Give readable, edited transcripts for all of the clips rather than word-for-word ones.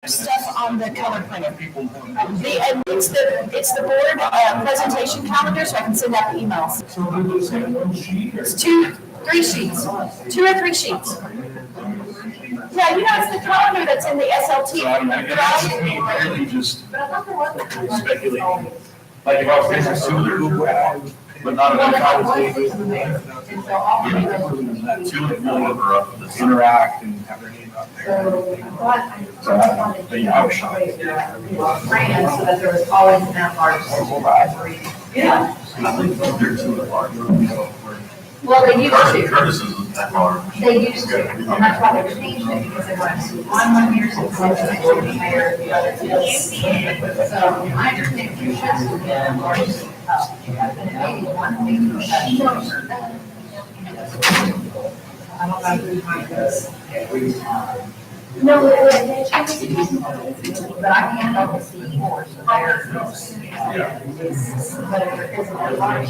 stuff on the color printer. And it's the board presentation calendar, so I can send out the emails. It's 3 sheets, 2 or 3 sheets. Yeah, it's the calendar that's in the SLT. Really just speculating. Like if I was facing Sulu, but not enough time to Sulu really interact and have their name out there. So, but yeah, I was shocked. Friends, so that there was always enough artists. Yeah. And I think they're too large. Well, they used to. Curtis isn't that large. They used to, and that's why they changed it, because they wanted to see one year, so it's actually the mayor, the other is. So my understanding, you should have more, maybe one, maybe. I don't know who might this. No, but I can't help but see more, so they're. But if it's a large.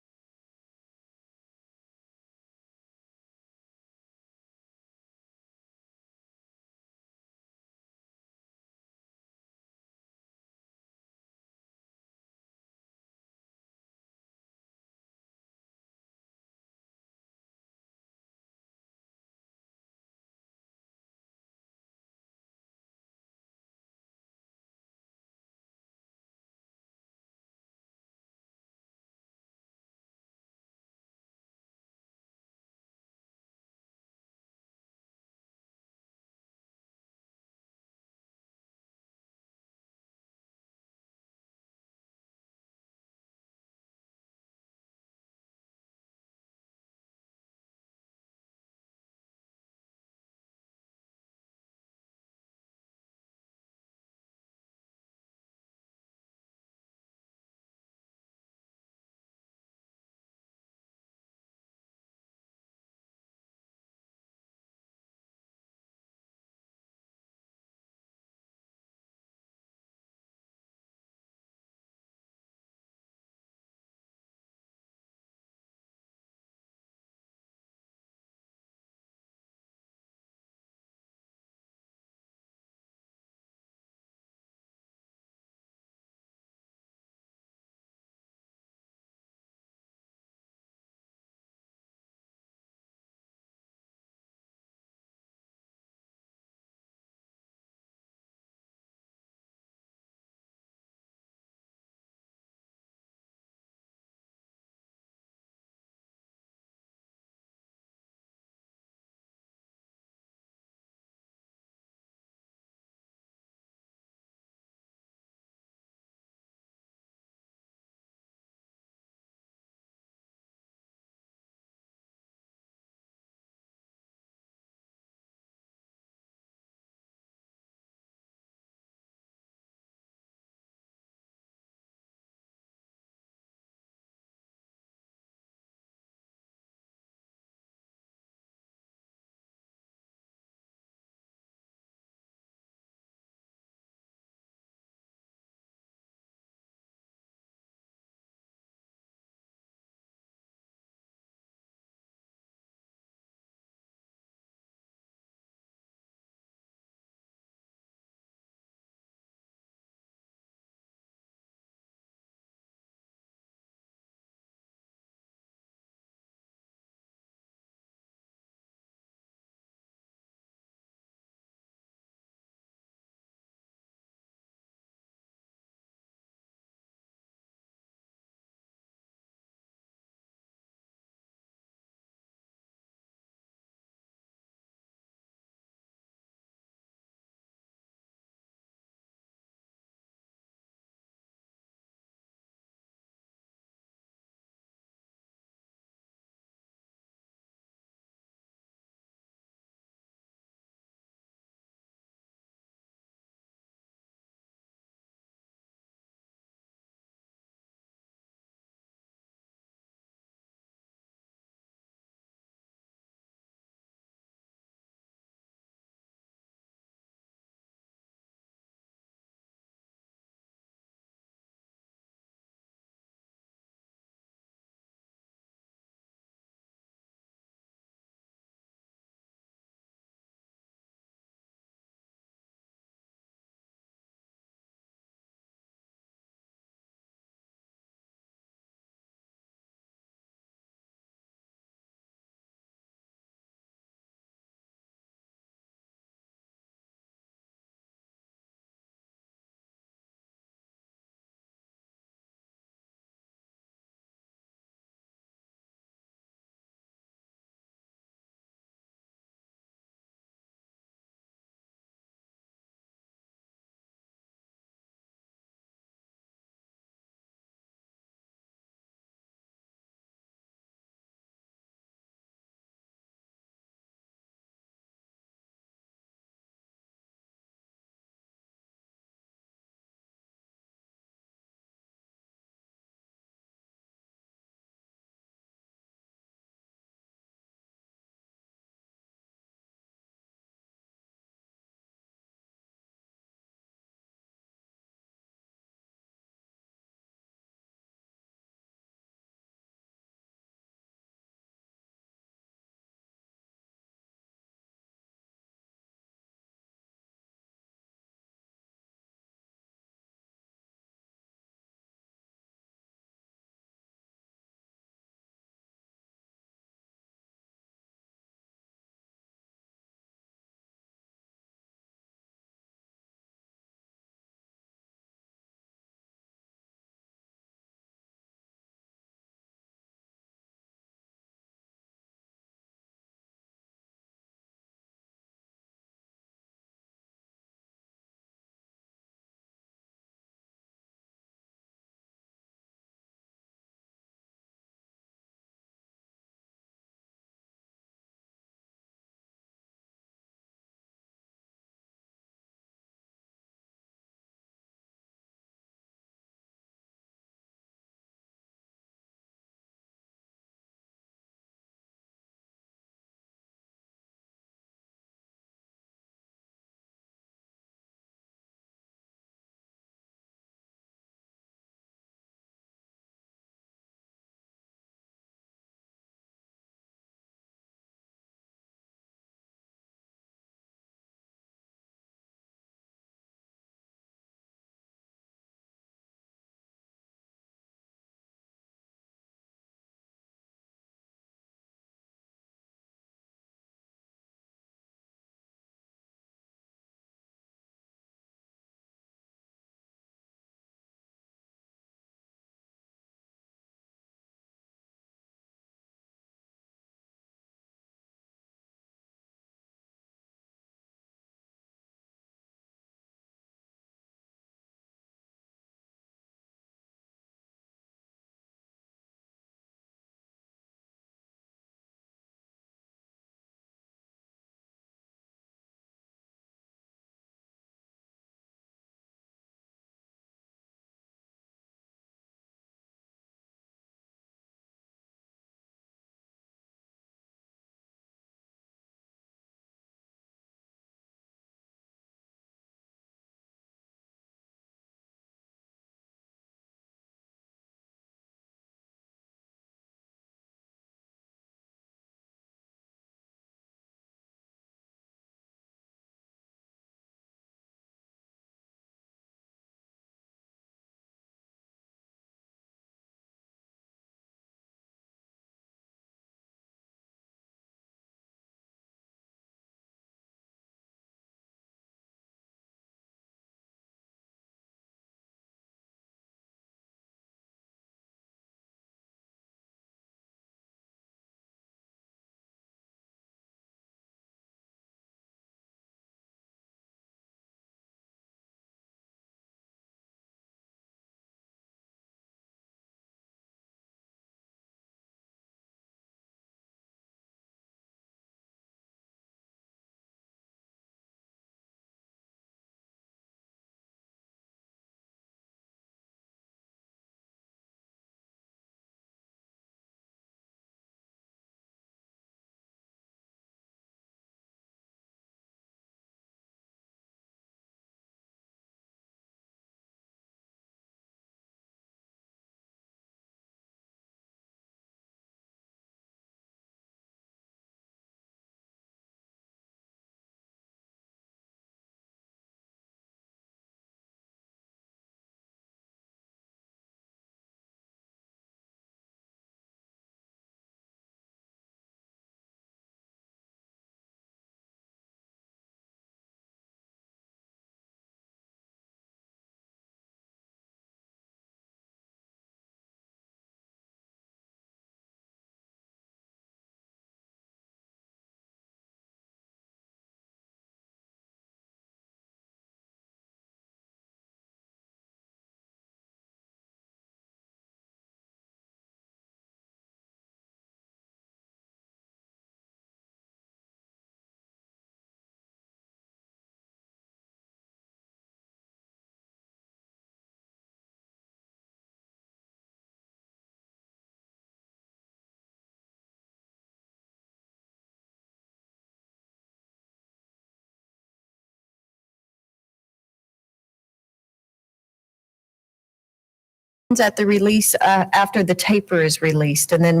at the release after the taper is released, and then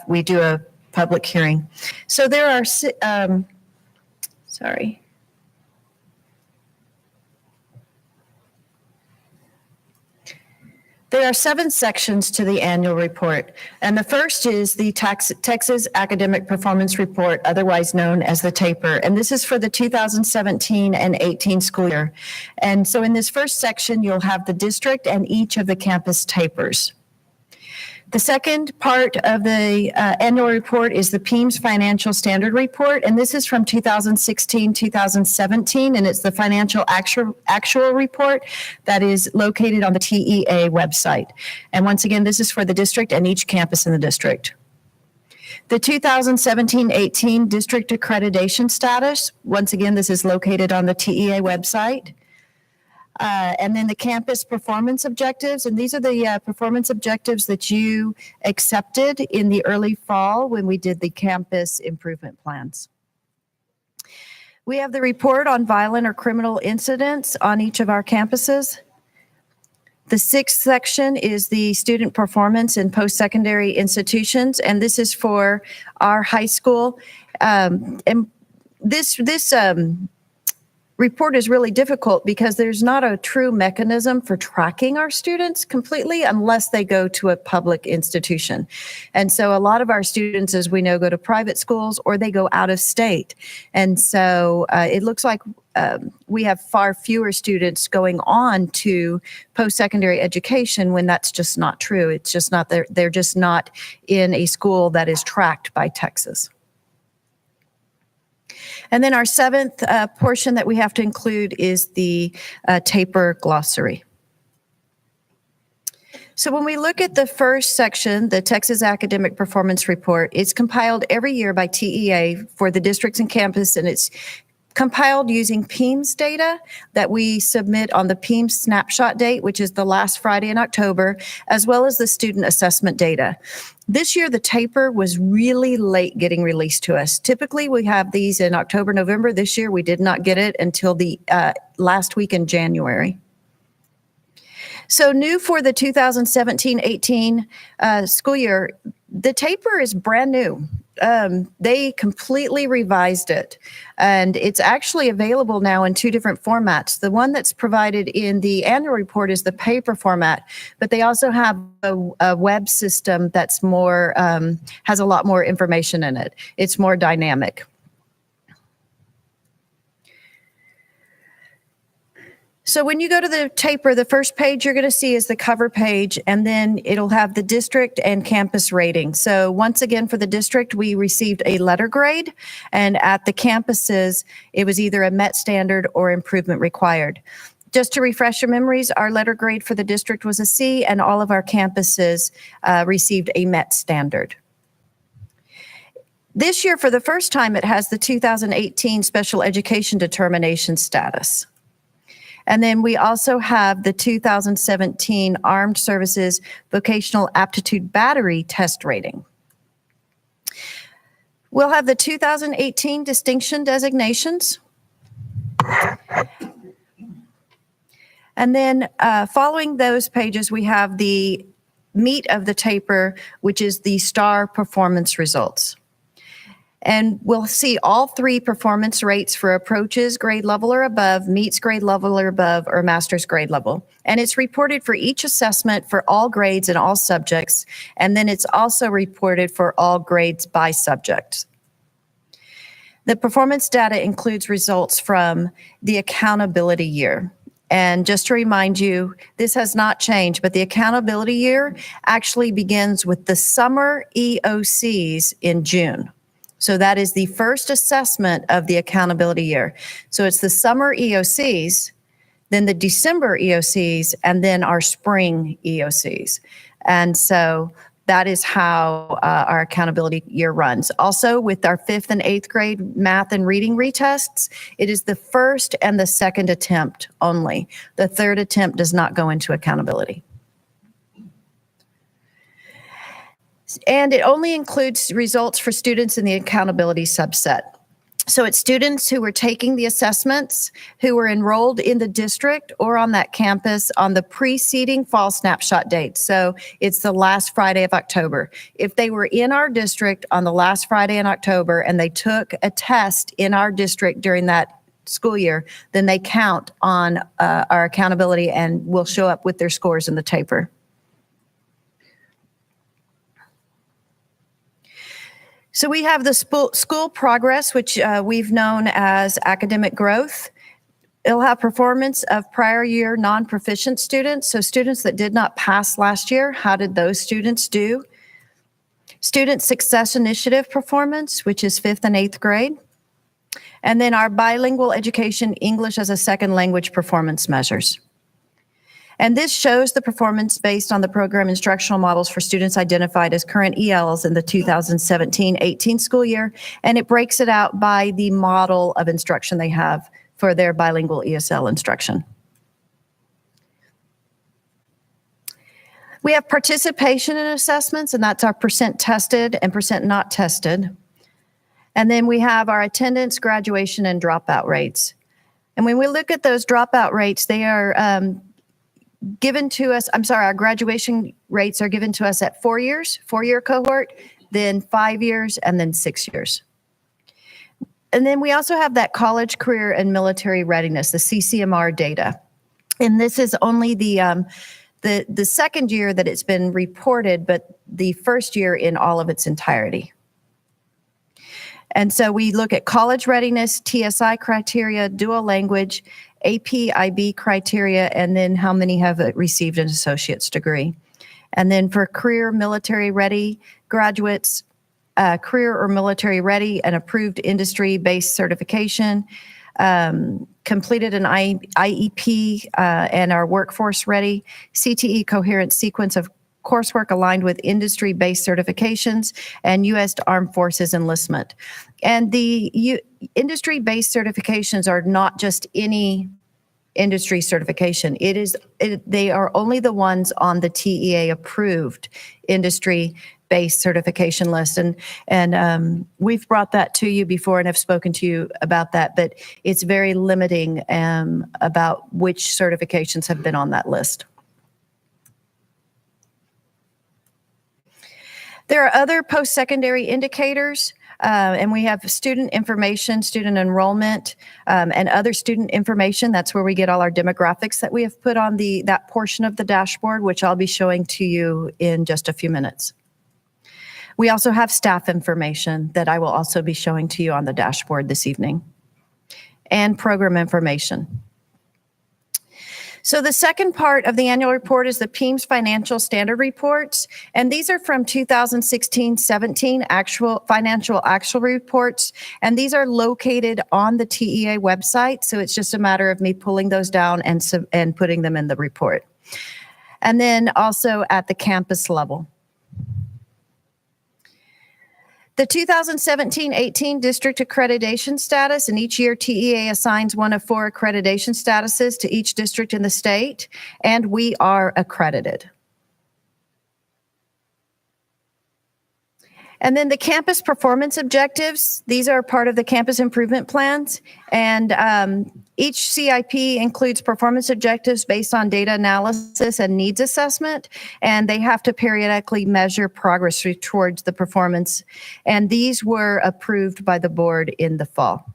we do a public hearing. So there are sorry. There are 7 sections to the annual report, and the first is the Texas Academic Performance Report, otherwise known as the TAPER, and this is for the 2017 and 18 school year. And so in this first section, you'll have the district and each of the campus TAPERs. The second part of the annual report is the PEIMS Financial Standard Report, and this is from 2016-2017, and it's the financial actual report that is located on the TEA website. And once again, this is for the district and each campus in the district. The 2017-18 district accreditation status, once again, this is located on the TEA website. And then the campus performance objectives, and these are the performance objectives that you accepted in the early fall when we did the campus improvement plans. We have the report on violent or criminal incidents on each of our campuses. The 6th section is the student performance in post-secondary institutions, and this is for our high school. And this report is really difficult because there's not a true mechanism for tracking our students completely unless they go to a public institution. And so a lot of our students, as we know, go to private schools or they go out of state. And so it looks like we have far fewer students going on to post-secondary education when that's just not true. It's just not, they're just not in a school that is tracked by Texas. And then our 7th portion that we have to include is the TAPER glossary. So when we look at the first section, the Texas Academic Performance Report, it's compiled every year by TEA for the districts and campus, and it's compiled using PEIMS data that we submit on the PEIMS snapshot date, which is the last Friday in October, as well as the student assessment data. This year, the TAPER was really late getting released to us. Typically, we have these in October, November. This year, we did not get it until the last week in January. So new for the 2017-18 school year, the TAPER is brand new. They completely revised it, and it's actually available now in 2 different formats. The one that's provided in the annual report is the paper format, but they also have a web system that's more, has a lot more information in it. It's more dynamic. So when you go to the TAPER, the first page you're going to see is the cover page, and then it'll have the district and campus rating. So once again, for the district, we received a letter grade, and at the campuses, it was either a MET standard or improvement required. Just to refresh your memories, our letter grade for the district was a C, and all of our campuses received a MET standard. This year, for the first time, it has the 2018 special education determination status. And then we also have the 2017 Armed Services Vocational Aptitude Battery Test Rating. We'll have the 2018 distinction designations. And then following those pages, we have the meat of the TAPER, which is the STAR performance results. And we'll see all 3 performance rates for approaches grade level or above, meets grade level or above, or master's grade level. And it's reported for each assessment for all grades and all subjects. And then it's also reported for all grades by subject. The performance data includes results from the accountability year. And just to remind you, this has not changed, but the accountability year actually begins with the summer EOCs in June. So that is the first assessment of the accountability year. So it's the summer EOCs, then the December EOCs, and then our spring EOCs. And so that is how our accountability year runs. Also, with our 5th and 8th grade math and reading retests, it is the first and the second attempt only. The third attempt does not go into accountability. And it only includes results for students in the accountability subset. So it's students who were taking the assessments, who were enrolled in the district or on that campus on the preceding fall snapshot date. So it's the last Friday of October. If they were in our district on the last Friday in October and they took a test in our district during that school year, then they count on our accountability and will show up with their scores in the taper. So we have the school progress, which we've known as academic growth. It'll have performance of prior year non-proficient students. So students that did not pass last year, how did those students do? Student Success Initiative performance, which is 5th and 8th grade. And then our bilingual education, English as a second language performance measures. And this shows the performance based on the program instructional models for students identified as current ELs in the 2017-18 school year. And it breaks it out by the model of instruction they have for their bilingual ESL instruction. We have participation in assessments, and that's our percent tested and percent not tested. And then we have our attendance, graduation, and dropout rates. And when we look at those dropout rates, they are given to us, our graduation rates are given to us at 4 years, 4-year cohort, then 5 years, and then 6 years. And then we also have that college, career, and military readiness, the CCMR data. And this is only the second year that it's been reported, but the first year in all of its entirety. And so we look at college readiness, TSI criteria, dual language, AP/IB criteria, and then how many have received an associate's degree. And then for career military ready graduates, career or military ready, an approved industry-based certification, completed an IEP and are workforce ready, CTE coherent sequence of coursework aligned with industry-based certifications, and U.S. Armed Forces enlistment. And the industry-based certifications are not just any industry certification. They are only the ones on the TEA approved industry-based certification list. And we've brought that to you before and have spoken to you about that, but it's very limiting about which certifications have been on that list. There are other post-secondary indicators, and we have student information, student enrollment, and other student information. That's where we get all our demographics that we have put on that portion of the dashboard, which I'll be showing to you in just a few minutes. We also have staff information that I will also be showing to you on the dashboard this evening, and program information. So the second part of the annual report is the PEIMS financial standard reports, and these are from 2016-17 financial actual reports, and these are located on the TEA website, so it's just a matter of me pulling those down and putting them in the report. And then also at the campus level. The 2017-18 district accreditation status, and each year TEA assigns one of 4 accreditation statuses to each district in the state, and we are accredited. And then the campus performance objectives, these are part of the campus improvement plans, and each CIP includes performance objectives based on data analysis and needs assessment, and they have to periodically measure progress towards the performance, and these were approved by the board in the fall.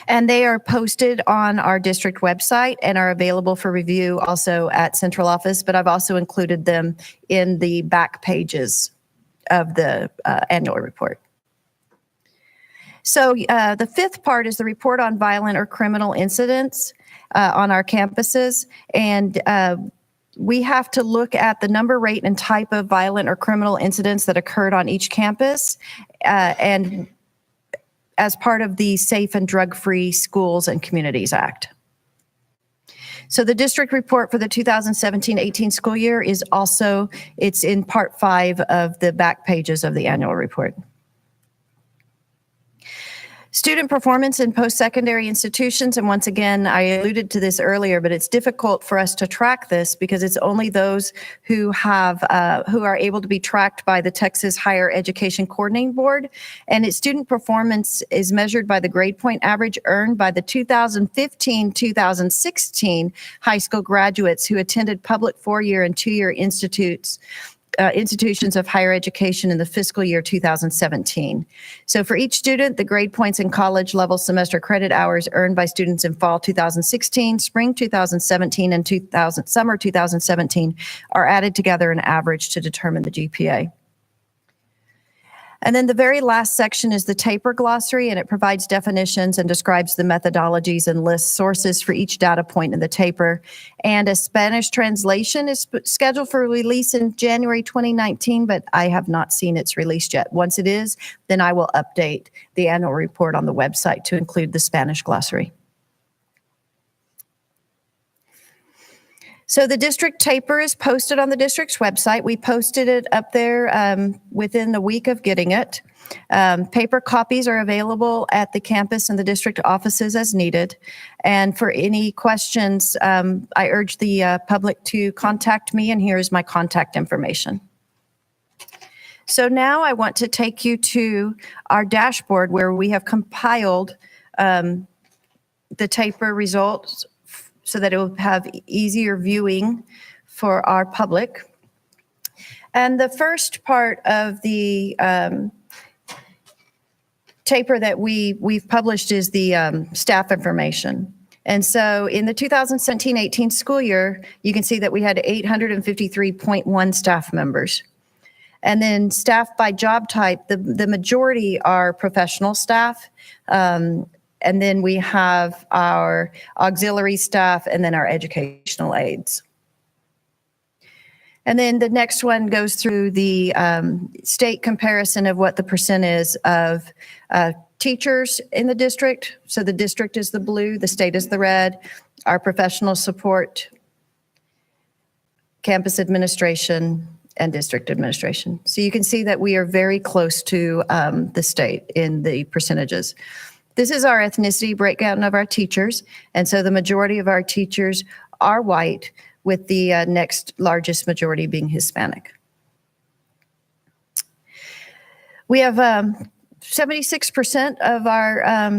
And they are posted on our district website and are available for review also at central office, but I've also included them in the back pages of the annual report. So the fifth part is the report on violent or criminal incidents on our campuses. And we have to look at the number, rate, and type of violent or criminal incidents that occurred on each campus and as part of the Safe and Drug-Free Schools and Communities Act. So the district report for the 2017-18 school year is also, it's in part 5 of the back pages of the annual report. Student performance in post-secondary institutions, and once again, I alluded to this earlier, but it's difficult for us to track this because it's only those who are able to be tracked by the Texas Higher Education Coordinating Board. And its student performance is measured by the grade point average earned by the 2015-2016 high school graduates who attended public 4-year and 2-year institutions of higher education in the fiscal year 2017. So for each student, the grade points in college level semester credit hours earned by students in fall 2016, spring 2017, and summer 2017 are added together and averaged to determine the GPA. And then the very last section is the TAPER glossary, and it provides definitions and describes the methodologies and lists sources for each data point in the TAPER. And a Spanish translation is scheduled for release in January 2019, but I have not seen its released yet. Once it is, then I will update the annual report on the website to include the Spanish glossary. So the district TAPER is posted on the district's website. We posted it up there within a week of getting it. Paper copies are available at the campus and the district offices as needed. And for any questions, I urge the public to contact me, and here is my contact information. So now I want to take you to our dashboard where we have compiled the TAPER results so that it will have easier viewing for our public. And the first part of the TAPER that we've published is the staff information. And so in the 2017-18 school year, you can see that we had 853.1 staff members. And then staff by job type, the majority are professional staff. And then we have our auxiliary staff and then our educational aides. And then the next one goes through the state comparison of what the percent is of teachers in the district. So the district is the blue, the state is the red, our professional support, campus administration, and district administration. So you can see that we are very close to the state in the percentages. This is our ethnicity breakdown of our teachers. And so the majority of our teachers are white, with the next largest majority being Hispanic. We have 76% of our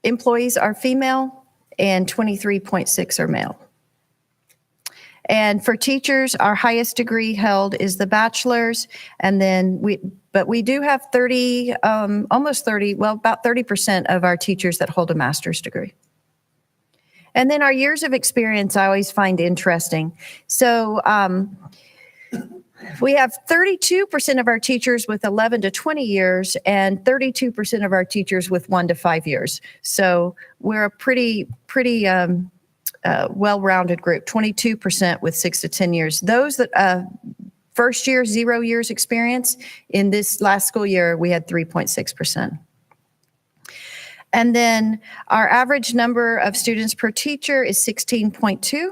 employees are female and 23.6 are male. And for teachers, our highest degree held is the bachelor's, and then we do have about 30% of our teachers that hold a master's degree. And then our years of experience, I always find interesting. So we have 32% of our teachers with 11 to 20 years and 32% of our teachers with 1 to 5 years. So we're a pretty well-rounded group, 22% with 6 to 10 years. Those that first year, 0 years experience, in this last school year, we had 3.6%. And then our average number of students per teacher is 16.2.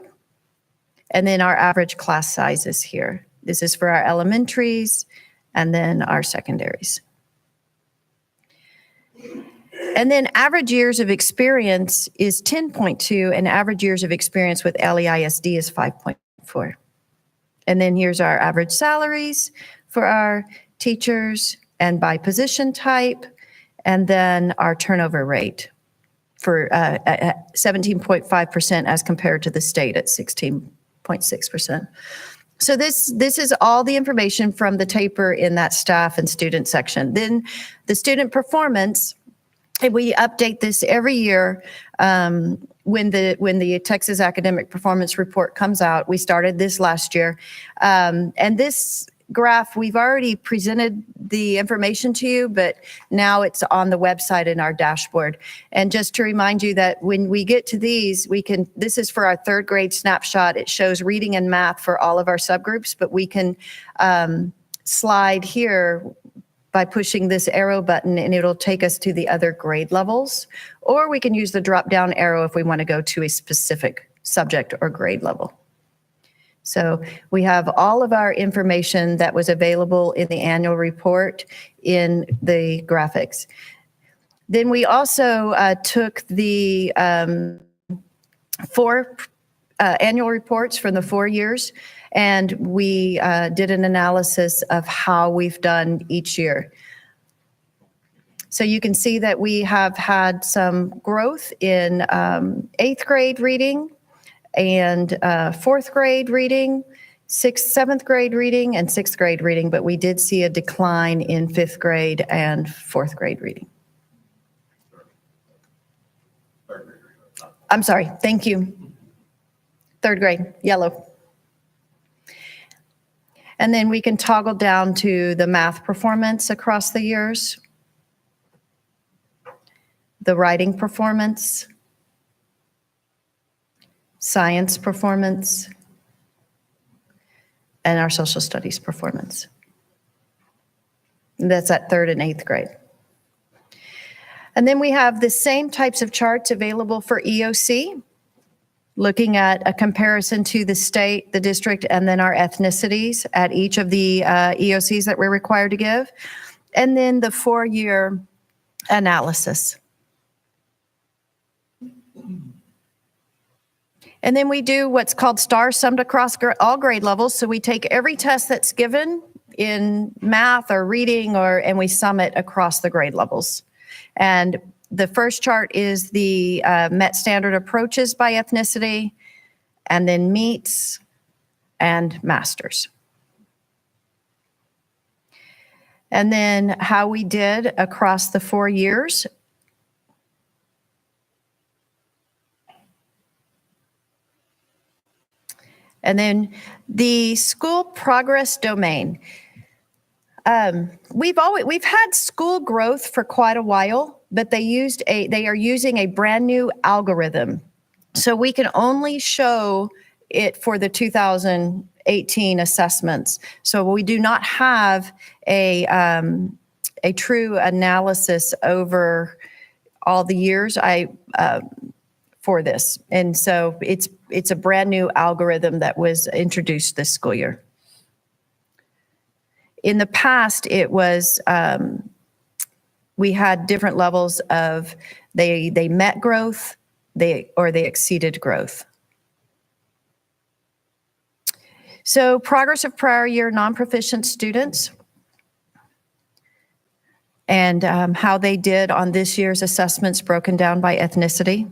And then our average class size is here. This is for our elementaries and then our secondaries. And then average years of experience is 10.2, and average years of experience with LEISD is 5.4. And then here's our average salaries for our teachers and by position type, and then our turnover rate for 17.5% as compared to the state at 16.6%. So this is all the information from the TAPER in that staff and student section. Then the student performance, and we update this every year when the Texas Academic Performance Report comes out. We started this last year. And this graph, we've already presented the information to you, but now it's on the website in our dashboard. And just to remind you that when we get to these, this is for our 3rd grade snapshot. It shows reading and math for all of our subgroups, but we can slide here by pushing this arrow button, and it'll take us to the other grade levels. Or we can use the drop-down arrow if we want to go to a specific subject or grade level. So we have all of our information that was available in the annual report in the graphics. Then we also took the 4 annual reports from the 4 years, and we did an analysis of how we've done each year. So you can see that we have had some growth in 8th grade reading and 4th grade reading, 7th grade reading, and 6th grade reading, but we did see a decline in 5th grade and 4th grade reading. I'm sorry, thank you. 3rd grade, yellow. And then we can toggle down to the math performance across the years, the writing performance, science performance, and our social studies performance. And that's at 3rd and 8th grade. And then we have the same types of charts available for EOC, looking at a comparison to the state, the district, and then our ethnicities at each of the EOCs that we're required to give, and then the 4-year analysis. And then we do what's called star summed across all grade levels. So we take every test that's given in math or reading, and we sum it across the grade levels. And the first chart is the Met Standard approaches by ethnicity, and then meets and masters. And then how we did across the 4 years. And then the school progress domain. We've had school growth for quite a while, but they are using a brand new algorithm. So we can only show it for the 2018 assessments. So we do not have a true analysis over all the years for this. And so it's a brand new algorithm that was introduced this school year. In the past, it was, we had different levels of, they met growth, they exceeded growth. So progress of prior year non-proficient students and how they did on this year's assessments broken down by ethnicity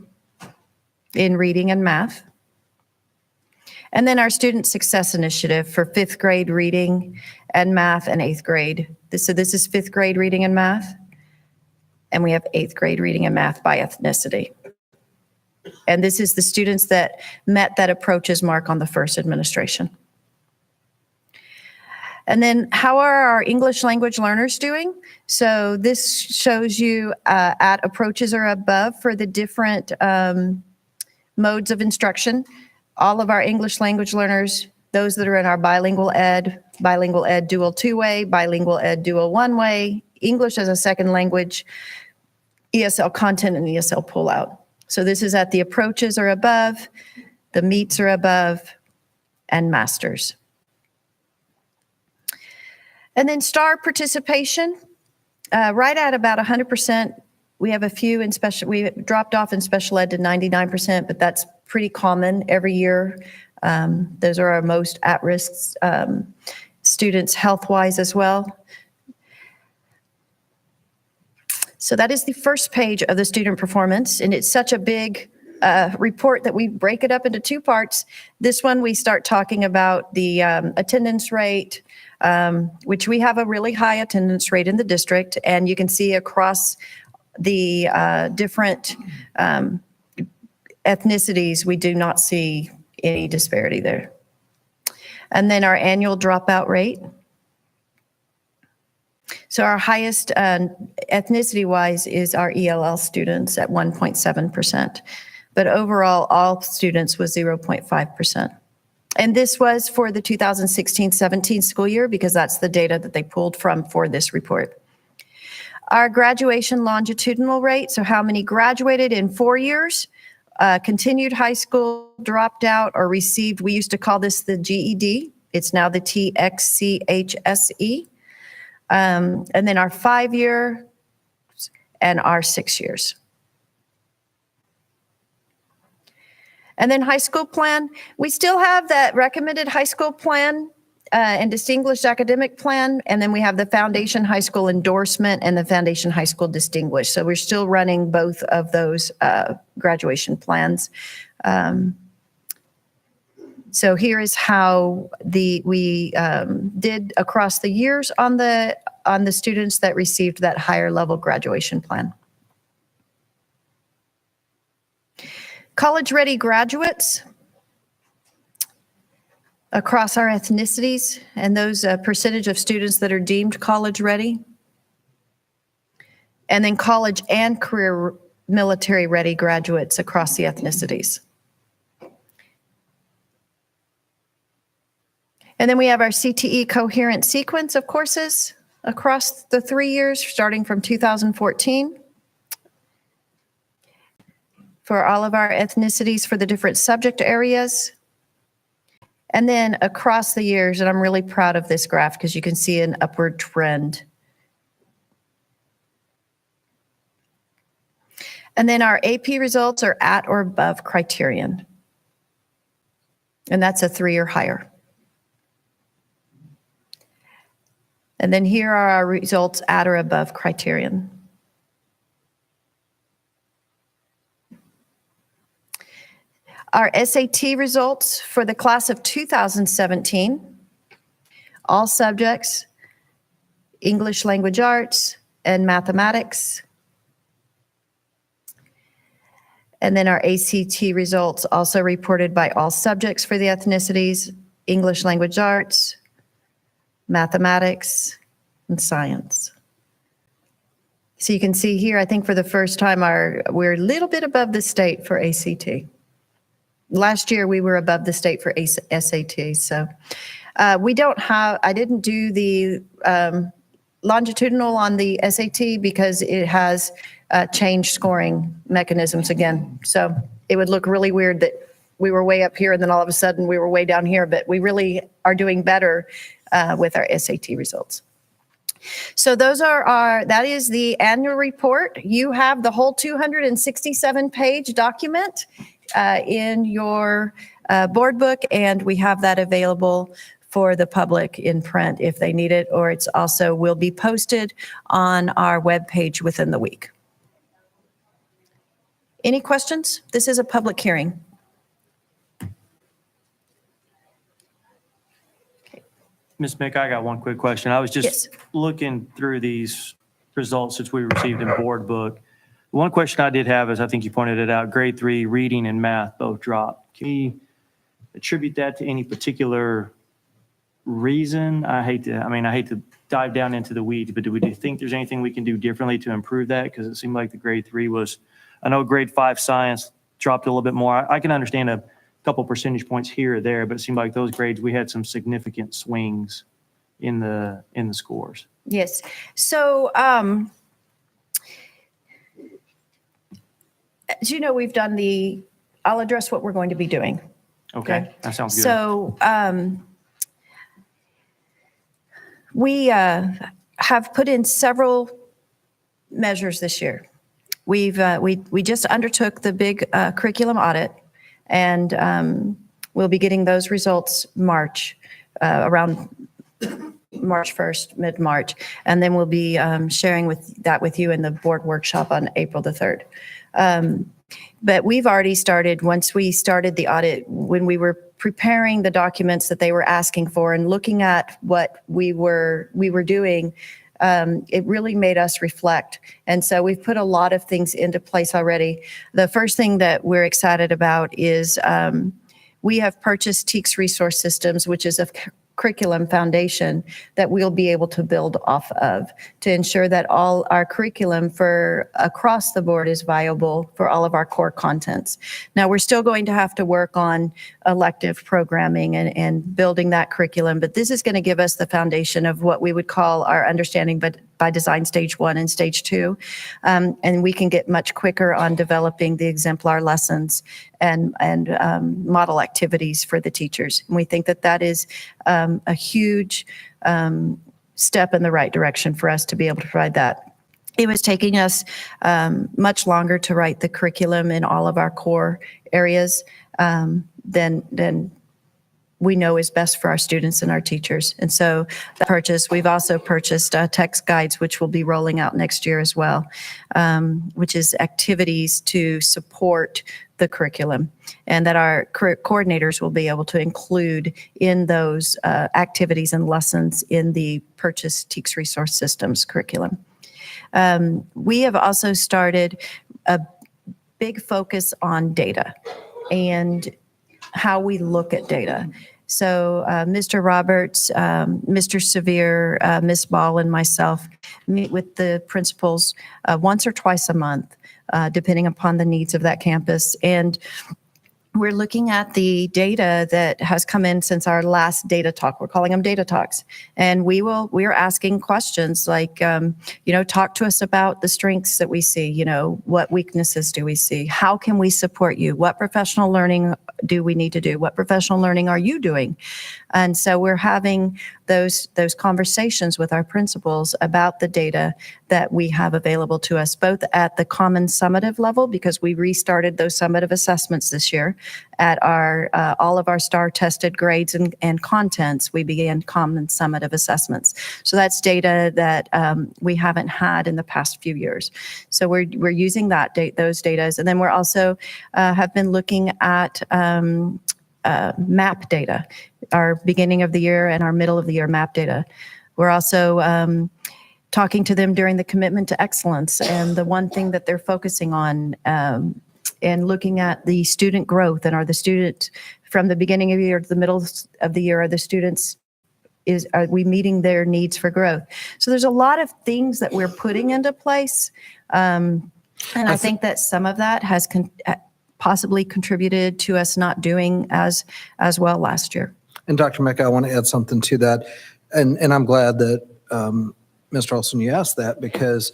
in reading and math. And then our Student Success Initiative for 5th grade reading and math and 8th grade. So this is 5th grade reading and math. And we have 8th grade reading and math by ethnicity. And this is the students that met that approaches mark on the first administration. And then how are our English language learners doing? So this shows you at approaches or above for the different modes of instruction. All of our English language learners, those that are in our bilingual ed dual 2-way, bilingual ed dual 1-way, English as a second language, ESL content and ESL pullout. So this is at the approaches or above, the meets are above, and masters. And then STAR participation, right at about 100%. We have a few in special, we dropped off in special ed to 99%, but that's pretty common every year. Those are our most at-risk students health-wise as well. So that is the first page of the student performance, and it's such a big report that we break it up into 2 parts. This one, we start talking about the attendance rate, which we have a really high attendance rate in the district, and you can see across the different ethnicities, we do not see any disparity there. And then our annual dropout rate. So our highest ethnicity-wise is our ELL students at 1.7%. But overall, all students was 0.5%. And this was for the 2016-17 school year because that's the data that they pulled from for this report. Our graduation longitudinal rate, so how many graduated in 4 years, continued high school, dropped out, or received, we used to call this the GED. It's now the TXCHSE. And then our 5-year and our 6 years. And then high school plan, we still have that recommended high school plan and distinguished academic plan. And then we have the foundation high school endorsement and the foundation high school distinguished. So we're still running both of those graduation plans. So here is how we did across the years on the students that received that higher level graduation plan. College-ready graduates across our ethnicities and those percentage of students that are deemed college-ready. And then college and career military-ready graduates across the ethnicities. And then we have our CTE coherent sequence of courses across the 3 years, starting from 2014. For all of our ethnicities for the different subject areas. And then across the years, and I'm really proud of this graph because you can see an upward trend. And then our AP results are at or above criterion. And that's a 3 or higher. And then here are our results at or above criterion. Our SAT results for the class of 2017, all subjects, English language arts and mathematics. And then our ACT results also reported by all subjects for the ethnicities, English language arts, mathematics, and science. So you can see here, I think for the first time, we're a little bit above the state for ACT. Last year, we were above the state for SAT. So I didn't do the longitudinal on the SAT because it has changed scoring mechanisms again. So it would look really weird that we were way up here and then all of a sudden we were way down here, but we really are doing better with our SAT results. So that is the annual report. You have the whole 267-page document in your board book, and we have that available for the public in print if they need it, or it's also will be posted on our webpage within the week. Any questions? This is a public hearing. Ms. Mick, I got one quick question. I was just looking through these results since we received in board book. One question I did have is, I think you pointed it out, grade 3 reading and math both dropped. Can you attribute that to any particular reason? I hate to dive down into the weeds, but do you think there's anything we can do differently to improve that? Because it seemed like the grade 3 was, I know grade 5 science dropped a little bit more. I can understand a couple percentage points here or there, but it seemed like those grades, we had some significant swings in the scores. Yes. So, as you know, we've done I'll address what we're going to be doing. Okay. That sounds good. So, we have put in several measures this year. We just undertook the big curriculum audit, and we'll be getting those results around March 1st, mid-March, and then we'll be sharing that with you in the board workshop on April the 3rd. But we've already started, once we started the audit, when we were preparing the documents that they were asking for and looking at what we were doing, it really made us reflect. And so we've put a lot of things into place already. The first thing that we're excited about is we have purchased TEACS Resource Systems, which is a curriculum foundation that we'll be able to build off of to ensure that all our curriculum for across the board is viable for all of our core contents. Now, we're still going to have to work on elective programming and building that curriculum, but this is going to give us the foundation of what we would call our understanding by design stage 1 and stage 2. And we can get much quicker on developing the exemplar lessons and model activities for the teachers. And we think that is a huge step in the right direction for us to be able to provide that. it was taking us much longer to write the curriculum in all of our core areas than we know is best for our students and our teachers. And so we've also purchased text guides, which will be rolling out next year as well, which is activities to support the curriculum, and that our coordinators will be able to include in those activities and lessons in the purchased TEKS Resource Systems curriculum. We have also started a big focus on data and how we look at data. So Mr. Roberts, Mr. Severe, Ms. Ball, and myself meet with the principals once or twice a month, depending upon the needs of that campus. And we're looking at the data that has come in since our last data talk. We're calling them data talks. And we are asking questions like, talk to us about the strengths that we see, what weaknesses do we see? How can we support you? What professional learning do we need to do? What professional learning are you doing? And so we're having those conversations with our principals about the data that we have available to us, both at the common summative level, because we restarted those summative assessments this year. At our all of our STAR tested grades and contents, we began common summative assessments. So that's data that we haven't had in the past few years. So we're using those data, and then we're also have been looking at MAP data, our beginning of the year and our middle of the year MAP data. We're also talking to them during the commitment to excellence, and the one thing that they're focusing on and looking at the student growth, and are the student from the beginning of the year to the middle of the year, are we meeting their needs for growth? So there's a lot of things that we're putting into place. And I think that some of that has possibly contributed to us not doing as well last year. And Dr. Mecca, I want to add something to that. And I'm glad that, Mr. Olson, you asked that, because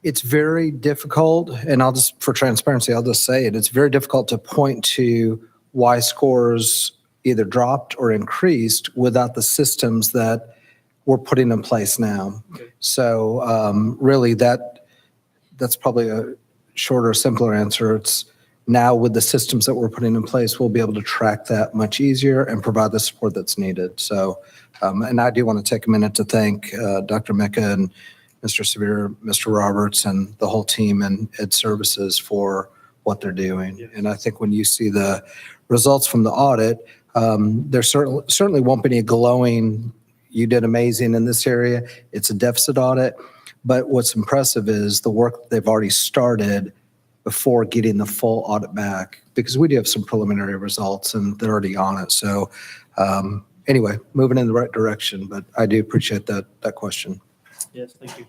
it's very difficult, and for transparency, I'll just say it, it's very difficult to point to why scores either dropped or increased without the systems that we're putting in place now. So really that's probably a shorter, simpler answer. It's now with the systems that we're putting in place, we'll be able to track that much easier and provide the support that's needed. So, and I do want to take a minute to thank Dr. Mecca and Mr. Severe, Mr. Roberts, and the whole team and Ed Services for what they're doing. Yes. And I think when you see the results from the audit, there certainly won't be any glowing, you did amazing in this area. It's a deficit audit. But what's impressive is the work they've already started before getting the full audit back, because we do have some preliminary results and they're already on it. So anyway, moving in the right direction, but I do appreciate that question. Yes, thank you.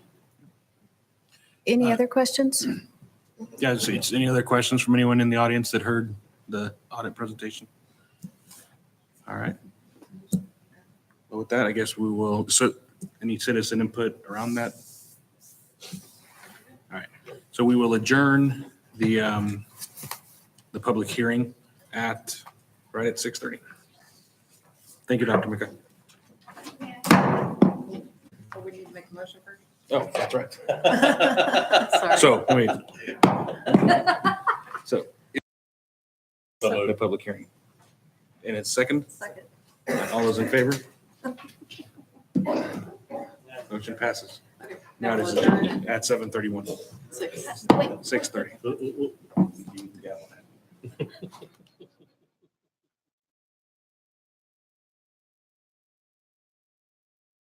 Any other questions? Yeah, so any other questions from anyone in the audience that heard the audit presentation? All right. Well, with that, I guess we will, so any citizen input around that? All right, so we will adjourn the public hearing right at 6:30. Thank you, Dr. Mecca. We need to make a motion first. Oh, that's right. Sorry. So, wait. So, the public hearing. And it's second? Second. All those in favor? Motion passes. Okay. Now it is we'll adjourn at 7:31. at 6. 6:30.